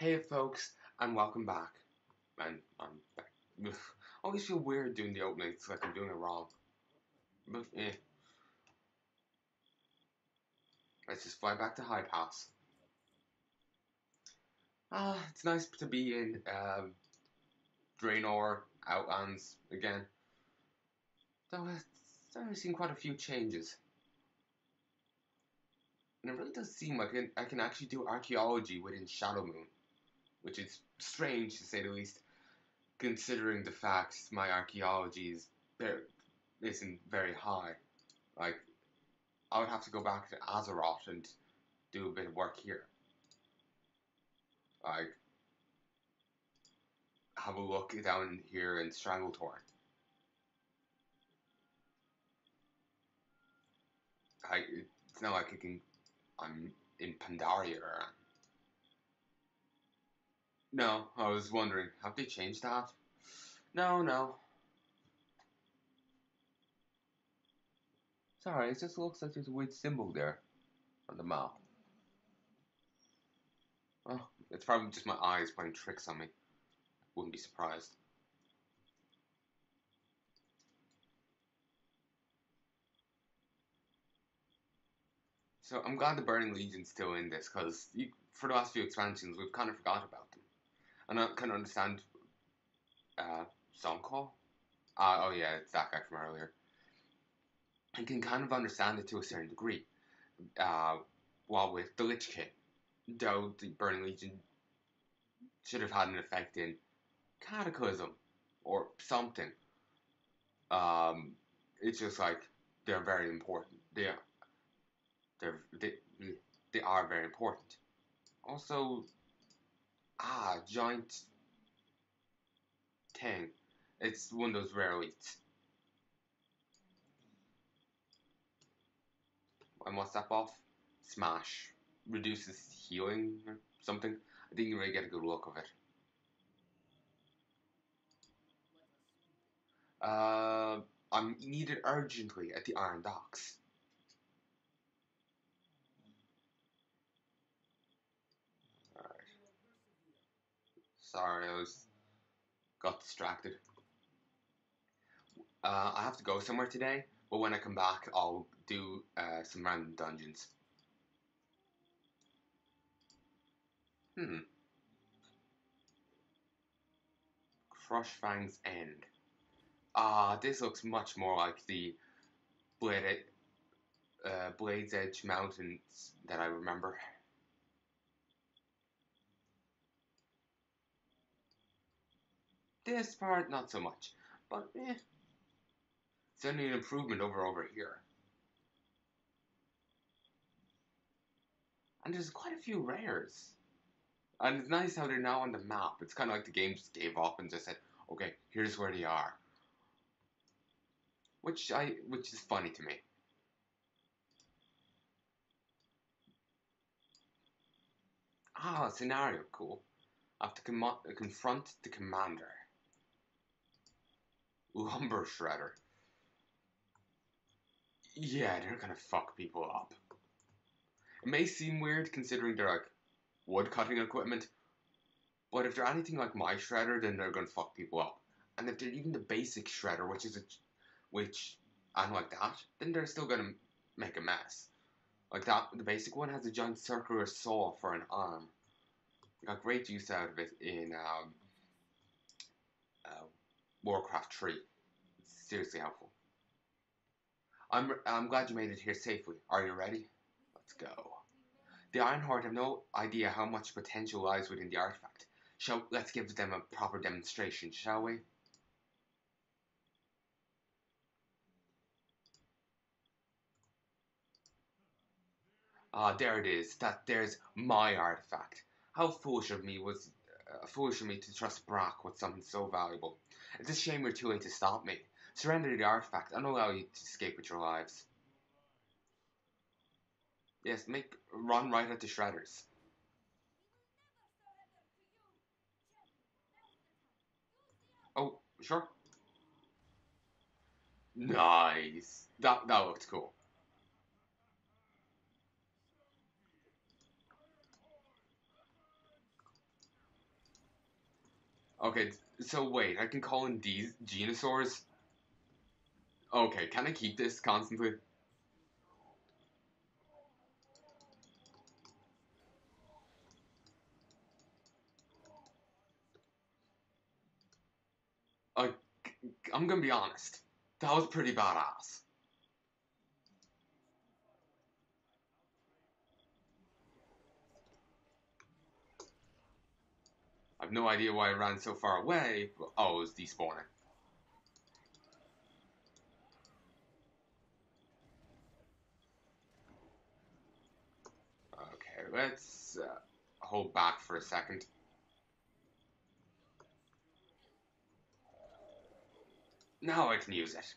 Hey folks, and welcome back. And I'm back. I always feel weird doing the opening, it's like I'm doing it wrong. But let's just fly back to High Pass. It's nice to be in Draenor Outlands again. Though I've seen quite a few changes. And it really does seem like I can actually do archaeology within Shadowmoon, which is strange to say the least, considering the fact my archaeology isn't very high. Like, I would have to go back to Azeroth and do a bit of work here. Like, have a look down here in Strangletorn. It's not like I'm in Pandaria or. No, I was wondering, have they changed that? No. Sorry, it just looks like there's a weird symbol there on the map. Oh, it's probably just my eyes playing tricks on me. Wouldn't be surprised. So I'm glad the Burning Legion's still in this, because for the last few expansions, we've kind of forgot about them. And I kind of understand Songcall. Oh yeah, it's that guy from earlier. I can kind of understand it to a certain degree. While with the Lich King, though the Burning Legion should have had an effect in Cataclysm or something. It's just like they're very important. They are very important. Also, giant thing. It's one of those rare elites. And what's that buff? Smash. Reduces healing or something. I didn't really get a good look of it. I'm needed urgently at the Iron Docks. Alright. Sorry, I got distracted. I have to go somewhere today, but when I come back, I'll do some random dungeons. Crushfang's End. This looks much more like the Blade's Edge Mountains that I remember. This part, not so much, but certainly an improvement over here. And there's quite a few rares. And it's nice how they're now on the map. It's kind of like the game just gave up and just said, okay, here's where they are. Which is funny to me. Scenario, cool. I have to confront the commander. Lumber Shredder. Yeah, they're gonna fuck people up. It may seem weird considering they're like wood cutting equipment, but if they're anything like my shredder, then they're gonna fuck people up. And if they're even the basic shredder, which I'm like that, then they're still gonna make a mess. Like that, the basic one has a giant circular saw for an arm. I got great use out of it in Warcraft 3. It's seriously helpful. I'm glad you made it here safely. Are you ready? Let's go. The Ironheart have no idea how much potential lies within the artifact. Let's give them a proper demonstration, shall we? There it is. There's my artifact. How foolish of me to trust Brack with something so valuable. It's a shame you're too late to stop me. Surrender the artifact and allow you to escape with your lives. Yes, run right at the shredders. Oh, sure. Nice. That looked cool. Okay, so wait, I can call in these Genosaurs? Okay, can I keep this constantly? Like, I'm gonna be honest. That was pretty badass. I've no idea why I ran so far away, but oh, it was despawning. Okay, let's hold back for a second. Now I can use it.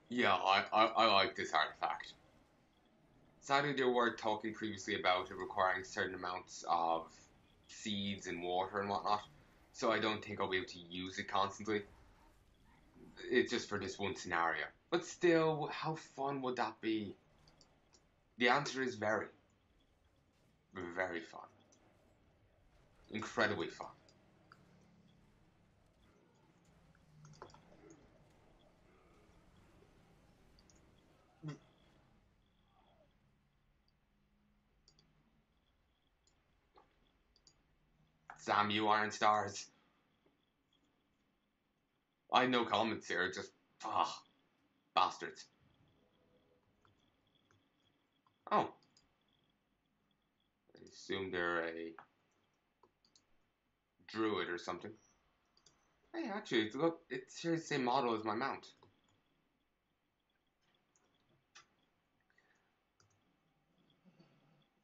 Yeah, I like this artifact. Sadly, they were talking previously about it requiring certain amounts of seeds and water and whatnot, so I don't think I'll be able to use it constantly. It's just for this one scenario. But still, how fun would that be? The answer is very, very fun. Incredibly fun. Damn you, Iron Stars. I had no comments here, just, ah, bastards. Oh, I assume they're a druid or something. Hey, actually, look, it shares the same model as my mount.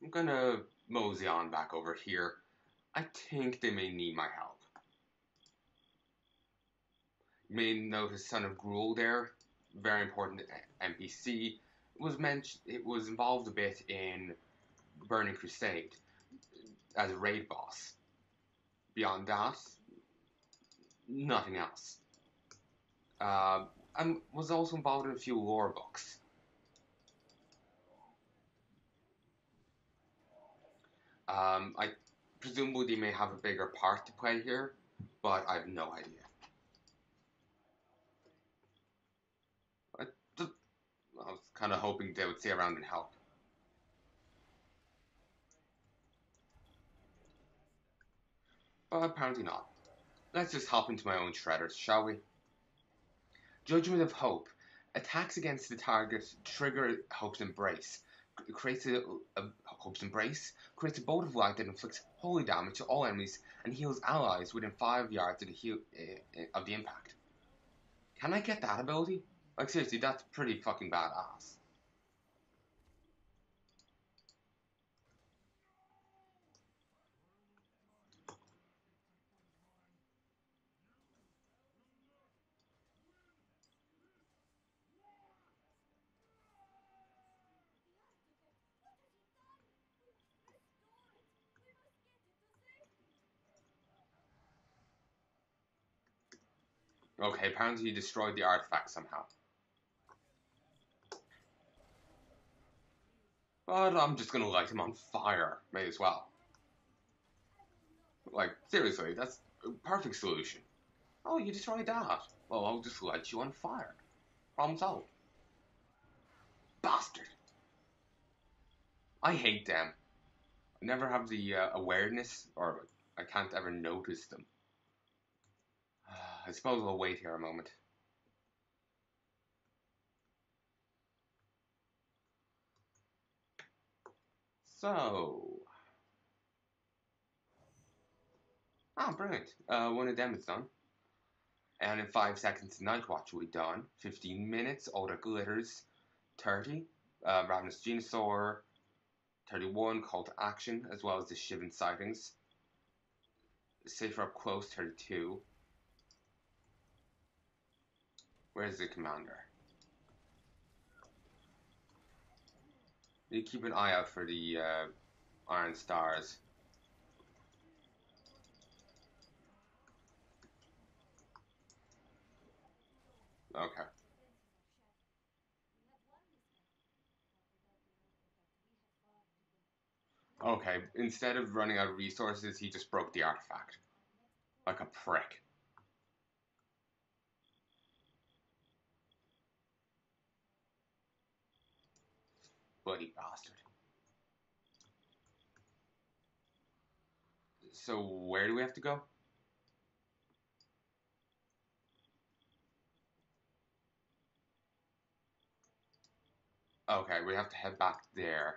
I'm gonna mosey on back over here. I think they may need my help. You may notice Son of Gruul there, very important NPC. It was involved a bit in Burning Crusade as a raid boss. Beyond that, nothing else. And was also involved in a few lore books. I presumably they may have a bigger part to play here, but I have no idea. I, just, I was kind of hoping they would stay around and help. But apparently not. Let's just hop into my own shredders, shall we? Judgment of Hope. Attacks against the target trigger Hope's Embrace. Creates a Hope's Embrace creates a bolt of light that inflicts holy damage to all enemies and heals allies within 5 yards of of the impact. Can I get that ability? Like seriously, that's pretty fucking badass. Okay, apparently he destroyed the artifact somehow. But I'm just gonna light him on fire. May as well. Like, seriously, that's a perfect solution. Oh, you destroyed that. Well, I'll just light you on fire. Problem solved. Bastard. I hate them. I never have the awareness, or I can't ever notice them. I suppose I'll wait here a moment. So. Ah, brilliant. One of them is done. And in 5 seconds, Night Watch will be done. 15 minutes, All That Glitters. 30, Ravenous Genosaur. 31, Call to Action, as well as the Shivan sightings. Safer Up Close, 32. Where's the commander? You keep an eye out for the Iron Stars. Okay. Okay, instead of running out of resources, he just broke the artifact. Like a prick. Bloody bastard. So, where do we have to go? Okay, we have to head back there.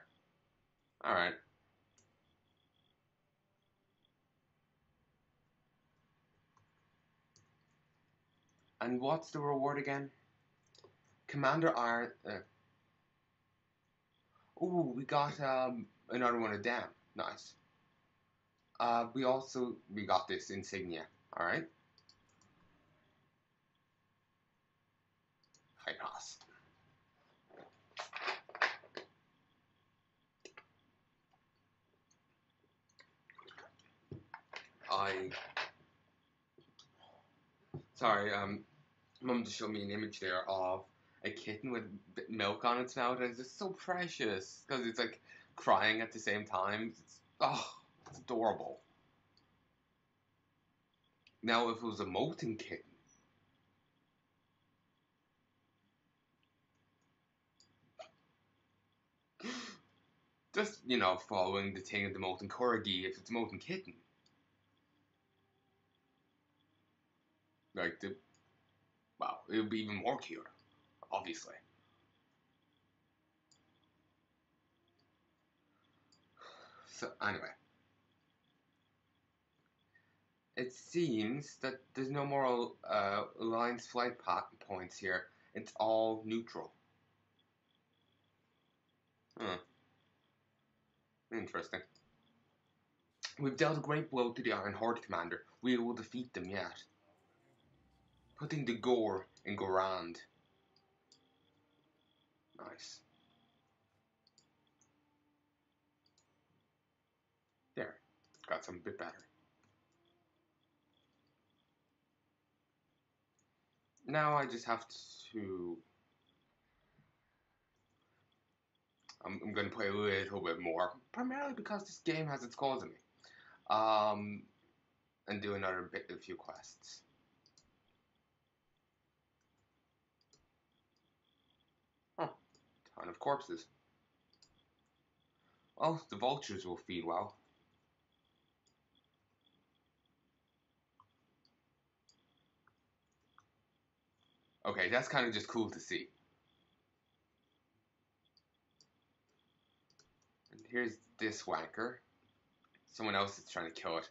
Alright. And what's the reward again? Commander Iron. Ooh, we got another one of them. Nice. We got this insignia. Alright. High pass. Sorry, Mum just showed me an image there of a kitten with milk on its mouth, and it's just so precious because it's like crying at the same time. It's adorable. Now, if it was a molten kitten, just following the thing of the molten corgi, if it's a molten kitten, like it would be even more cute, obviously. So anyway. It seems that there's no more Alliance flight points here. It's all neutral. Huh. Interesting. We've dealt a great blow to the Iron Horde commander. We will defeat them yet. Putting the gore in Gorand. Nice. There. Got some bit better. Now I just have to... I'm going to play a little bit more. Primarily because this game has its calls in me. And do a few quests. Huh. Ton of corpses. Well, the vultures will feed well. Okay, that's kind of just cool to see. And here's this wanker. Someone else is trying to kill it.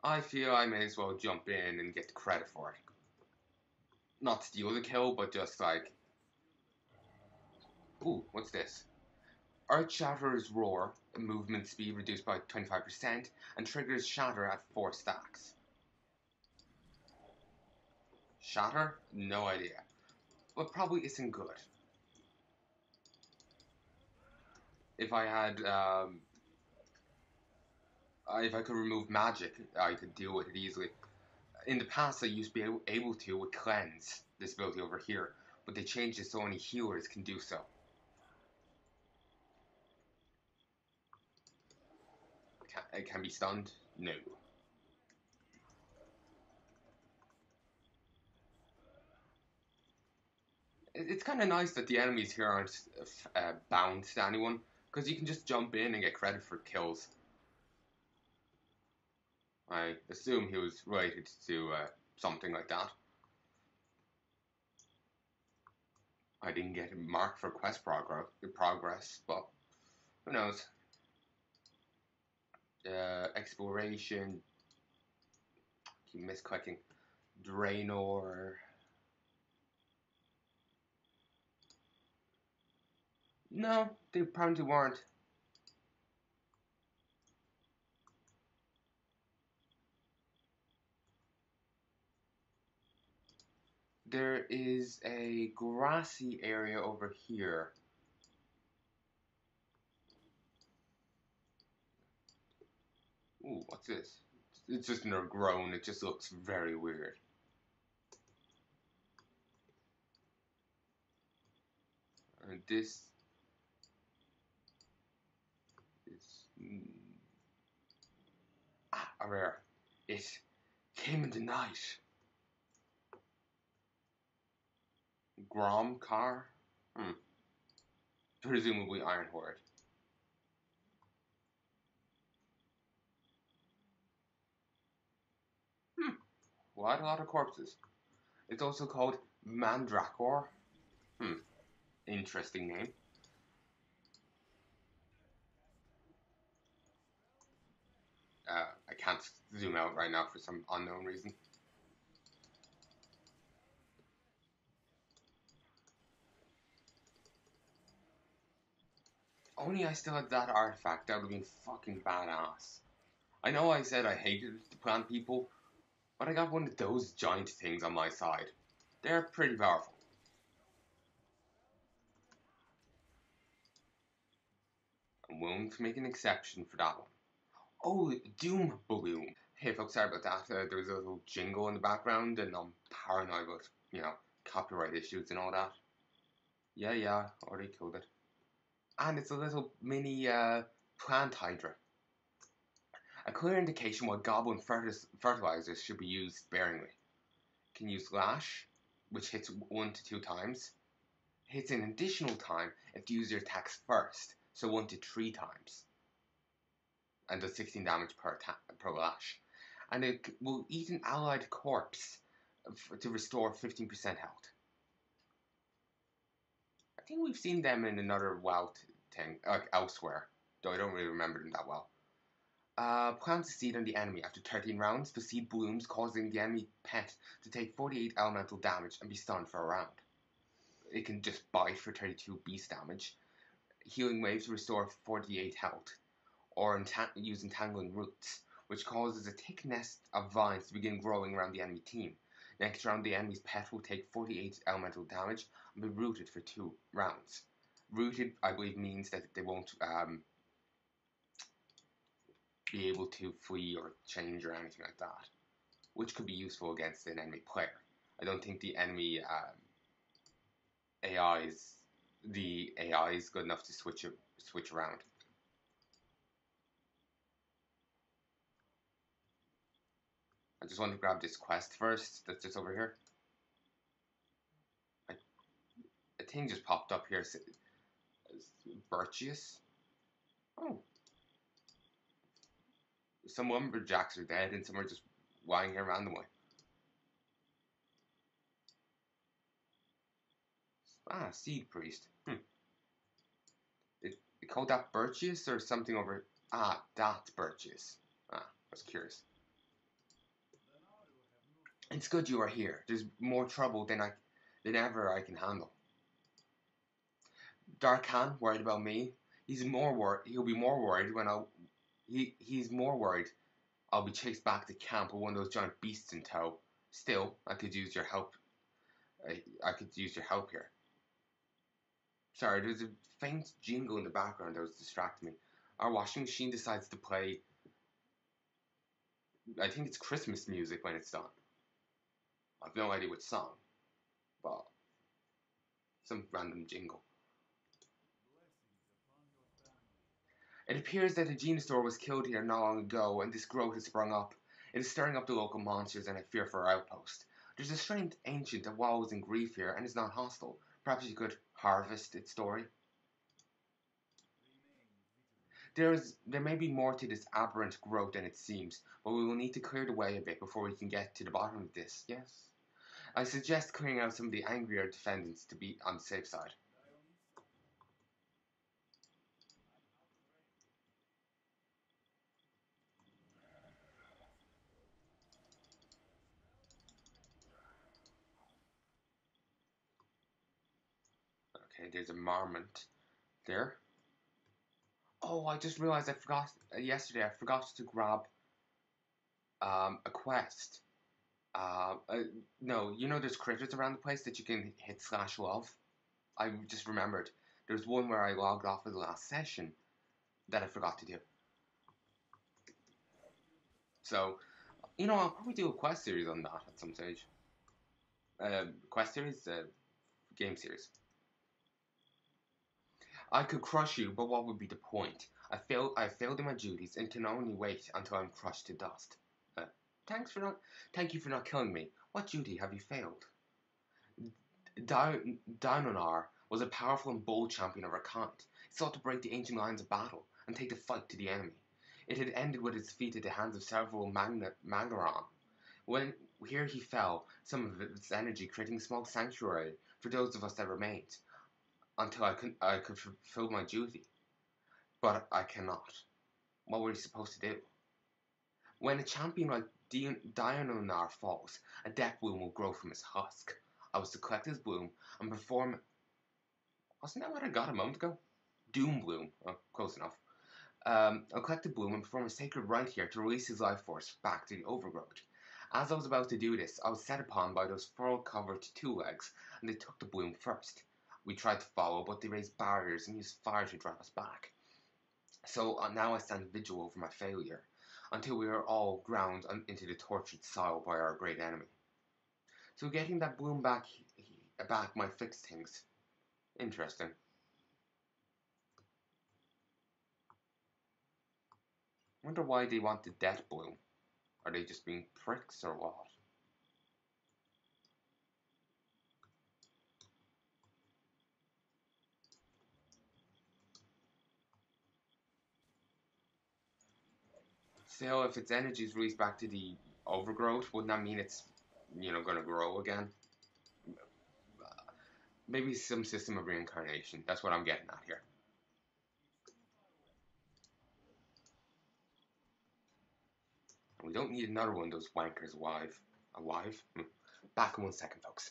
I feel I may as well jump in and get the credit for it. Not steal the kill, but just like... Ooh, what's this? Earth Shatter's Roar, movement speed reduced by 25%, and triggers Shatter at 4 stacks. Shatter? No idea. But probably isn't good. If I had, if I could remove magic, I could deal with it easily. In the past, I used to be able to with Cleanse, this ability over here, but they changed it so only healers can do so. It can be stunned? No. It's kind of nice that the enemies here aren't bound to anyone, because you can just jump in and get credit for kills. I assume he was related to something like that. I didn't get marked for quest progress, but who knows? Exploration. Keep misclicking. Draenor. No, they apparently weren't. There is a grassy area over here. Ooh, what's this? It's just another grown. It just looks very weird. And this is a rare. It came in the night. Grom car? Presumably Iron Horde. What? A lot of corpses. It's also called Mandrakor. Interesting name. I can't zoom out right now for some unknown reason. Only I still had that artifact, that would have been fucking badass. I know I said I hated the plant people, but I got one of those giant things on my side. They're pretty powerful. I won't make an exception for that one. Oh, Doom Balloon. Hey folks, sorry about that. There was a little jingle in the background, and I'm paranoid about, copyright issues and all that. Yeah, already killed it. And it's a little mini plant hydra. A clear indication why goblin fertilizers should be used sparingly. Can use Lash, which hits 1 to 2 times. Hits an additional time if the user attacks first, so 1 to 3 times. And does 16 damage per Lash. And it will eat an allied corpse to restore 15% health. I think we've seen them in another WoW thing, elsewhere, though I don't really remember them that well. Plants a seed on the enemy. After 13 rounds, the seed blooms, causing the enemy pet to take 48 elemental damage and be stunned for a round. It can just bite for 32 beast damage. Healing waves restore 48 health, or use entangling roots, which causes a thick nest of vines to begin growing around the enemy team. Next round, the enemy's pet will take 48 elemental damage and be rooted for 2 rounds. Rooted, I believe, means that they won't be able to flee or change or anything like that, which could be useful against an enemy player. I don't think the enemy AI is good enough to switch around. I just want to grab this quest first. That's just over here. A thing just popped up here. Birchius. Oh. Some lumberjacks are dead and some are just lying here randomly. Seed Priest. It called that Birchius or something over... that's Birchius. I was curious. It's good you are here. There's more trouble than ever I can handle. Darkhan, worried about me. He'll be more worried when he's more worried I'll be chased back to camp with one of those giant beasts in tow. Still, I could use your help. I could use your help here. Sorry, there's a faint jingle in the background that was distracting me. Our washing machine decides to play... I think it's Christmas music when it's done. I have no idea what song, but some random jingle. It appears that a Genistore was killed here not long ago, and this growth has sprung up. It is stirring up the local monsters, and I fear for our outpost. There's a strange ancient that wallows in grief here, and is not hostile. Perhaps you could harvest its story. There may be more to this aberrant growth than it seems, but we will need to clear the way a bit before we can get to the bottom of this, yes? I suggest clearing out some of the angrier defendants to be on the safe side. Okay, there's a marmot there. Oh, I just realized I forgot yesterday. I forgot to grab a quest. No, there's critters around the place that you can hit slash love. I just remembered. There's one where I logged off of the last session that I forgot to do. So, I'll probably do a quest series on that at some stage. Quest series? Game series. I could crush you, but what would be the point? I failed in my duties and can only wait until I'm crushed to dust. Uh, thank you for not killing me. What duty have you failed? Dainonar was a powerful and bold champion of our kind. He sought to break the ancient lines of battle and take the fight to the enemy. It had ended with his defeat at the hands of several Mangaran. When here he fell, some of its energy creating a small sanctuary for those of us that remained, until I could fulfill my duty. But I cannot. What were you supposed to do? When a champion like Dianonar falls, a death bloom will grow from his husk. I was to collect his bloom and perform. Wasn't that what I got a moment ago? Doom bloom. Oh, close enough. I'll collect the bloom and perform a sacred rite here to release his life force back to the overgrowth. As I was about to do this, I was set upon by those fur-covered two legs, and they took the bloom first. We tried to follow, but they raised barriers and used fire to drive us back. So now I stand vigil over my failure, until we are all ground into the tortured soil by our great enemy. So getting that bloom back might fix things. Interesting. Wonder why they want the death bloom. Are they just being pricks or what? Still, if its energy is released back to the overgrowth, wouldn't that mean it's, going to grow again? Maybe some system of reincarnation. That's what I'm getting at here. We don't need another one of those wankers alive. Alive? Back in 1 second, folks.